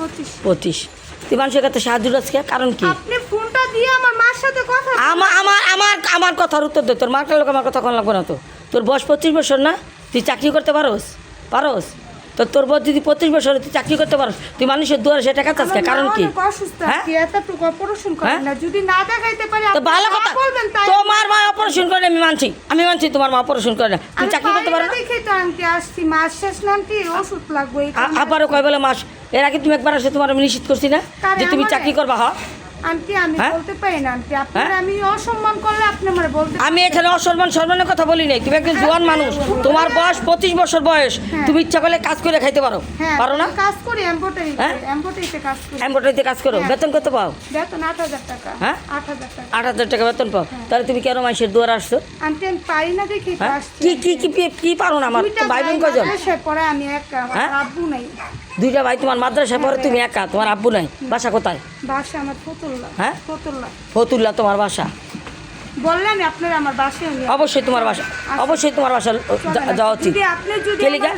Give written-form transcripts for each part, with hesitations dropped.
25। তুই মানুষের কাছে সাহায্য আজকে কারণ কি? আপনি ফোনটা দিয়ে আমার মার সাথে কথা আমার কথার উত্তর দে। তোর মার লোক আমার কথা কোন লাগবে না তো। তোর বয়স 25 বছর না? তুই চাকরি করতে পারোস? তো তোর বয়স যদি 25 বছর তুই চাকরি করতে পারোস, তুই মানুষের দুয়ারে সে টাকা চাচ্ছে কারণ কি? হ্যাঁ? যদি না দেখাইতে পারি তো ভালো কথা। তোমার মা অপারেশন করে আমি মানছি তোমার মা অপারেশন করে না। তুই চাকরি করতে পারো না? দেখেই তো আন্টি আসছি, মাস শেষ না আন্টি, ওষুধ লাগবে। আবারও কয় বেলা মাস? এর আগে তুমি একবার আসে তোমার আমি নিশ্চিত করছি না যে তুমি চাকরি করবা। আন্টি আমি বলতে পারি না আন্টি, আপনার আমি অসম্মান করলে আপনি আমারে বলতে। আমি এখানে সম্মানের কথা বলি নাই। তুমি একজন জোয়ান মানুষ, তোমার বয়স 25 বছর বয়স, তুমি ইচ্ছা করলে কাজ করে খাইতে পারো, পারো না? কাজ করি এমব্রয়ডারিতে কাজ করি। এমব্রয়ডারিতে কাজ করো, বেতন কত পাও? বেতন 8000 টাকা। হ্যাঁ 8000 টাকা। 8000 টাকা বেতন পাও। তাহলে তুমি কেন মানুষের দুয়ারে আসছো? আন্টি আমি পারি না দেখি তো আসছি। কি পারো না? আমার তো ভাই বোন কয়জন? পরে আমি একা, আমার আব্বু নাই। দুইটা ভাই, তোমার মাদ্রাসায় পড়ে, তুমি একা, তোমার আব্বু নাই। বাসা কোথায়? বাসা আমার ফতুল্লা। হ্যাঁ ফতুল্লা। তোমার বাসা? বললেন আপনারা আমার বাসায় অবশ্যই তোমার বাসা যাওয়া উচিত।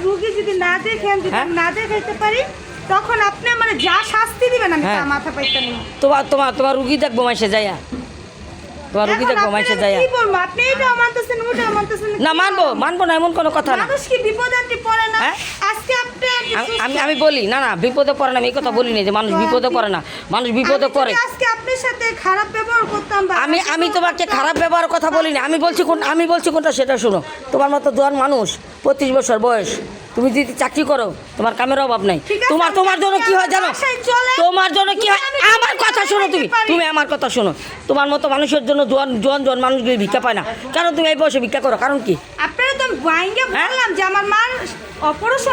রুগী যদি না দেখেন, যদি না দেখাইতে পারি, তখন আপনি আমার যা শাস্তি দিবেন আমি তা মাথা পাইতে নেই। তোমার রুগী দেখবো মাইসে যাইয়া, কি বলবো? আপনি এটাও মানতেছেন, ওটাও মানতেছেন। না মানবো না এমন কোনো কথা না। মানুষ কি বিপদে পড়ে না? আজকে আমি বলি না বিপদে পড়ে না, আমি এই কথা বলি না যে মানুষ বিপদে পড়ে না, মানুষ বিপদে পড়ে। আজকে আপনার সাথে খারাপ ব্যবহার করতাম, আমি তোমাকে খারাপ ব্যবহার কথা বলি না। আমি বলছি কোনটা সেটা শোনো। তোমার মতো জোয়ান মানুষ, 25 বছর বয়স, তুমি যদি চাকরি করো, তোমার কামের অভাব নাই। তোমার জন্য কি হয় জানো? তোমার জন্য কি হয়? আমার কথা শোনো, তুমি আমার কথা শোনো। তোমার মতো মানুষের জন্য জোয়ান মানুষগুলি ভিক্ষা পায় না। কেন তুমি এই বয়সে ভিক্ষা করো? কারণ কি? আপনারা তো বললাম যে আমার মার অপারেশন